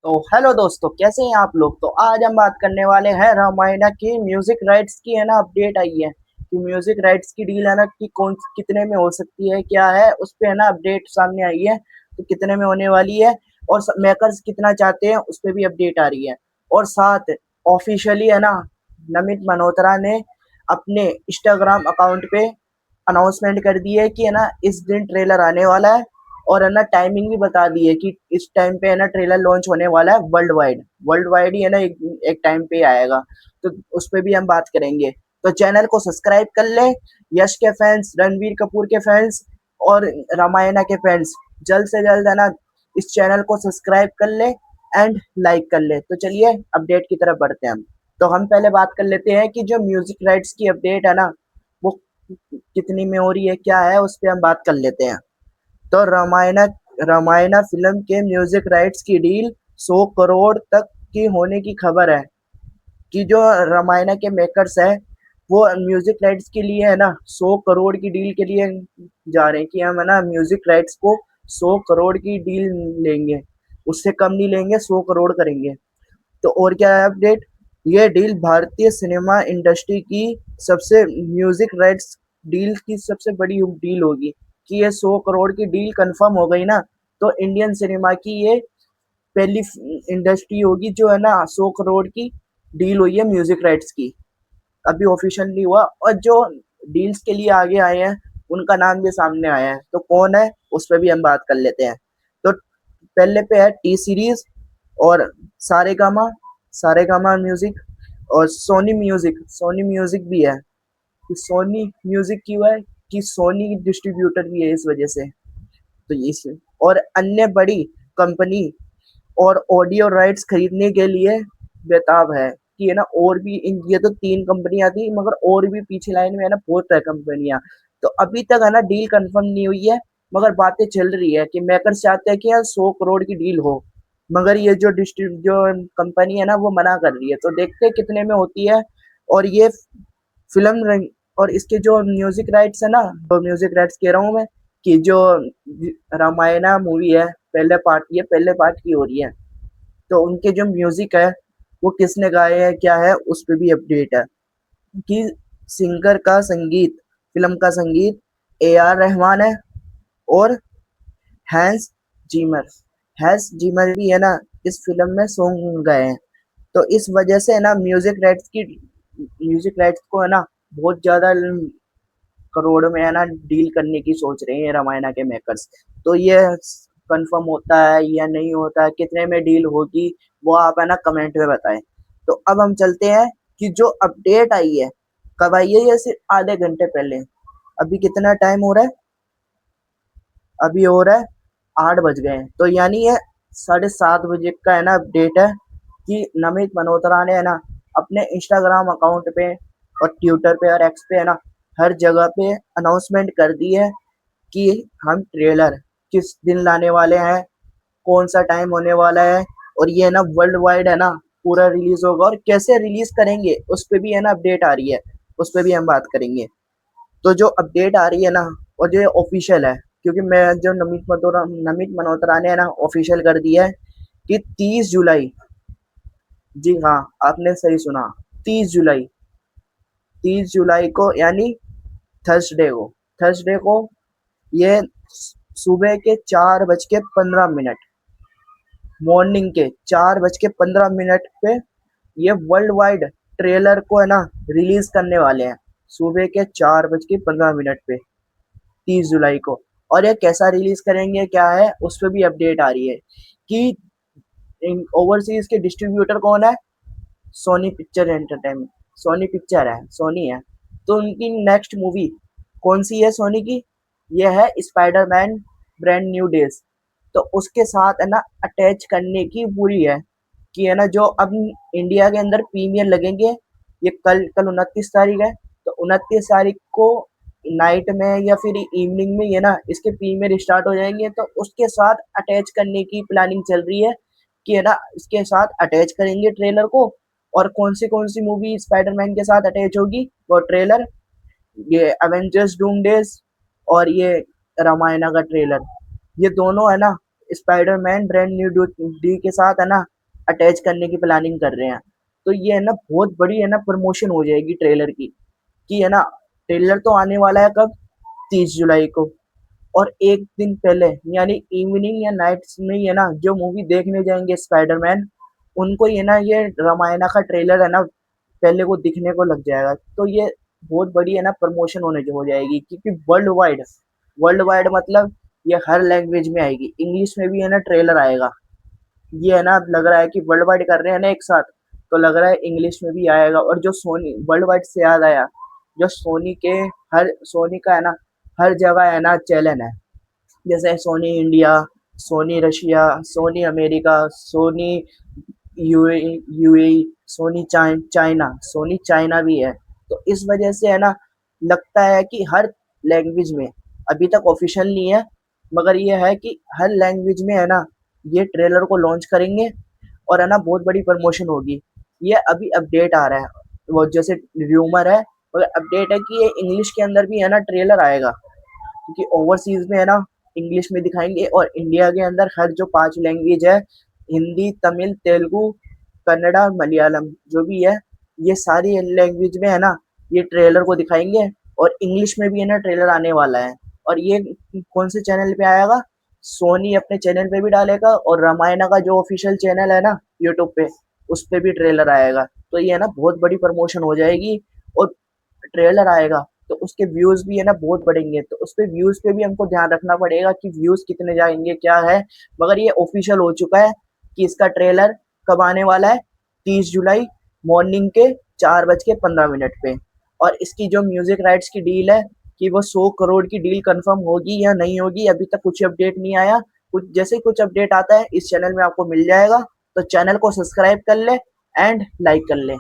तो हेलो दोस्तों, कैसे हैं आप लोग। तो आज हम बात करने वाले हैं रामायण की म्यूजिक राइट्स की है ना अपडेट आई है कि म्यूजिक राइट्स की डील है ना कि कौन कितने में हो सकती है, क्या है उस पे है ना अपडेट सामने आई है। तो कितने में होने वाली है और मेकर्स कितना चाहते हैं उस पे भी अपडेट आ रही है। और साथ ऑफिशियली है ना नमित मल्होत्रा ने अपने इंस्टाग्राम अकाउंट पे अनाउंसमेंट कर दी है कि है ना इस दिन ट्रेलर आने वाला है। और है ना टाइमिंग भी बता दी है कि इस टाइम पे है ना ट्रेलर लॉन्च होने वाला है। वर्ल्ड वाइड ही है ना एक टाइम पे आएगा। तो उस पे भी हम बात करेंगे। तो चैनल को सब्सक्राइब कर ले। यश के फैंस, रणवीर कपूर के फैंस और रामायणा के फैंस जल्द से जल्द है ना इस चैनल को सब्सक्राइब कर ले एंड लाइक कर ले। तो चलिए अपडेट की तरफ बढ़ते हैं हम। तो हम पहले बात कर लेते हैं कि जो म्यूजिक राइट्स की अपडेट है ना वो कितनी में हो रही है, क्या है उस पर हम बात कर लेते हैं। तो रामायणा फिल्म के म्यूजिक राइट्स की डील 100 करोड़ तक की होने की खबर है कि जो रामायणा के मेकर्स है वो म्यूजिक राइट्स के लिए है ना 100 करोड़ की डील के लिए जा रहे हैं कि हम है ना म्यूजिक राइट्स को 100 करोड़ की डील लेंगे। उससे कम नहीं लेंगे, 100 करोड़ करेंगे। तो और क्या है अपडेट। ये डील भारतीय सिनेमा इंडस्ट्री की सबसे म्यूजिक राइट्स डील की सबसे बड़ी डील होगी कि ये 100 करोड़ की डील कंफर्म हो गई ना। तो इंडियन सिनेमा की ये पहली इंडस्ट्री होगी जो है ना 100 करोड़ की डील हुई है म्यूजिक राइट्स की। अभी ऑफिशियल नहीं हुआ और जो डील्स के लिए आगे आए हैं उनका नाम भी सामने आया है। तो कौन है उस पर भी हम बात कर लेते हैं। तो पहले पे है टी सीरीज और सारेगामा सारेगामा म्यूजिक और सोनी म्यूजिक भी है। कि सोनी म्यूजिक क्यों है कि सोनी डिस्ट्रीब्यूटर भी है इस वजह से। तो इस और अन्य बड़ी कंपनी और ऑडियो राइट्स खरीदने के लिए बेताब है कि है ना और भी ये तो 3 कंपनियां थी मगर और भी पीछे लाइन में है ना बहुत है कंपनियां। तो अभी तक है ना डील कंफर्म नहीं हुई है मगर बातें चल रही है कि मेकर्स चाहते हैं कि यार 100 करोड़ की डील हो। मगर ये जो कंपनी है ना वो मना कर रही है। तो देखते हैं कितने में होती है। और ये फिल्म और इसके जो म्यूजिक राइट्स है ना, तो म्यूजिक राइट्स कह रहा हूँ मैं कि जो रामायणा मूवी है पहले पार्ट की हो रही है। तो उनके जो म्यूजिक है वो किसने गाए हैं, क्या है उस पे भी अपडेट है कि सिंगर का संगीत फिल्म का संगीत ए आर रहमान है। और हैंस जीमर हैंस जीमर भी है ना इस फिल्म में सॉन्ग गए हैं। तो इस वजह से है ना म्यूजिक राइट्स को है ना बहुत ज्यादा करोड़ में है ना डील करने की सोच रहे हैं रामायणा के मेकर्स। तो ये कंफर्म होता है या नहीं होता है, कितने में डील होगी वो आप है ना कमेंट में बताएं। तो अब हम चलते हैं कि जो अपडेट आई है कब आई है, ये सिर्फ आधे घंटे पहले। अभी कितना टाइम हो रहा है, अभी हो रहा है 8 बज गए हैं। तो यानी ये 7:30 बजे का है ना अपडेट है कि नमित मल्होत्रा ने है ना अपने इंस्टाग्राम अकाउंट पे और ट्विटर पे और एक्स पे है ना हर जगह पे अनाउंसमेंट कर दी है कि हम ट्रेलर किस दिन लाने वाले हैं, कौन सा टाइम होने वाला है और ये है ना वर्ल्ड वाइड है ना पूरा रिलीज होगा। और कैसे रिलीज करेंगे उस पे भी है ना अपडेट आ रही है, उस पे भी हम बात करेंगे। तो जो अपडेट आ रही है ना और जो ऑफिशियल है, क्योंकि मैं जो नमित मल्होत्रा ने है ना ऑफिशियल कर दिया है कि 30 जुलाई, जी हाँ आपने सही सुना, 30 जुलाई, 30 जुलाई को यानी थर्सडे को थर्सडे को ये सुबह के 4:15 मॉर्निंग के 4:15 पे ये वर्ल्ड वाइड ट्रेलर को है ना रिलीज करने वाले हैं सुबह के 4:15 पे 30 जुलाई को। और ये कैसा रिलीज करेंगे क्या है उस पर भी अपडेट आ रही है कि ओवरसीज के डिस्ट्रीब्यूटर कौन है, Sony Picture Entertainment, Sony Picture है, सोनी है। तो उनकी नेक्स्ट मूवी कौन सी है सोनी की, ये है स्पाइडरमैन ब्रांड न्यू डेज। तो उसके साथ है ना अटैच करने की पूरी है कि है ना जो अब इंडिया के अंदर प्रीमियर लगेंगे। ये कल कल 29 तारीख है। तो 29 तारीख को नाइट में या फिर इवनिंग में ये ना इसके प्रीमियर स्टार्ट हो जाएंगे। तो उसके साथ अटैच करने की प्लानिंग चल रही है कि है ना इसके साथ अटैच करेंगे ट्रेलर को। और कौन सी मूवी स्पाइडरमैन के साथ अटैच होगी वो ट्रेलर, ये एवेंजर्स डूम डेज और ये रामायणा का ट्रेलर, ये दोनों है ना स्पाइडरमैन ब्रांड न्यू डी के साथ है ना अटैच करने की प्लानिंग कर रहे हैं। तो ये है ना बहुत बड़ी है ना प्रमोशन हो जाएगी ट्रेलर की, कि है ना ट्रेलर तो आने वाला है कब, 30 जुलाई को। और एक दिन पहले यानी इवनिंग या नाइट्स में ही है ना जो मूवी देखने जाएंगे स्पाइडरमैन, उनको ही है ना ये रामायणा का ट्रेलर है ना पहले को दिखने को लग जाएगा। तो ये बहुत बड़ी है ना प्रमोशन होने की हो जाएगी, क्योंकि वर्ल्ड वाइड मतलब ये हर लैंग्वेज में आएगी, इंग्लिश में भी है ना ट्रेलर आएगा। ये है ना अब लग रहा है कि वर्ल्ड वाइड कर रहे हैं ना एक साथ, तो लग रहा है इंग्लिश में भी आएगा। और जो सोनी वर्ल्ड वाइड से याद आया, जो सोनी के हर सोनी का है ना हर जगह है ना चैनल है, जैसे Sony India, Sony Russia, Sony America, Sony UAE, Sony China, Sony China भी है। तो इस वजह से है ना लगता है कि हर लैंग्वेज में, अभी तक ऑफिशियल नहीं है, मगर ये है कि हर लैंग्वेज में है ना ये ट्रेलर को लॉन्च करेंगे और है ना बहुत बड़ी प्रमोशन होगी। ये अभी अपडेट आ रहा है, वो जैसे र्यूमर है, मगर अपडेट है कि ये इंग्लिश के अंदर भी है ना ट्रेलर आएगा, क्योंकि ओवरसीज में है ना इंग्लिश में दिखाएंगे और इंडिया के अंदर हर जो 5 लैंग्वेज है, हिंदी, तमिल, तेलुगु, कन्नड़ा, मलयालम जो भी है, ये सारी लैंग्वेज में है ना ये ट्रेलर को दिखाएंगे। और इंग्लिश में भी है ना ट्रेलर आने वाला है। और ये कौन से चैनल पे आएगा, सोनी अपने चैनल पे भी डालेगा, और रामायणा का जो ऑफिशियल चैनल है ना यूट्यूब पे, उस पे भी ट्रेलर आएगा। तो ये है ना बहुत बड़ी प्रमोशन हो जाएगी। और ट्रेलर आएगा तो उसके व्यूज भी है ना बहुत बढ़ेंगे, तो उस पे व्यूज पे भी हमको ध्यान रखना पड़ेगा कि व्यूज कितने जाएंगे क्या है। मगर ये ऑफिशियल हो चुका है कि इसका ट्रेलर कब आने वाला है, 30 जुलाई मॉर्निंग के 4:15 पे। और इसकी जो म्यूजिक राइट्स की डील है कि वो 100 करोड़ की डील कंफर्म होगी या नहीं होगी, अभी तक कुछ अपडेट नहीं आया। कुछ जैसे ही कुछ अपडेट आता है इस चैनल में आपको मिल जाएगा। तो चैनल को सब्सक्राइब कर ले एंड लाइक कर ले।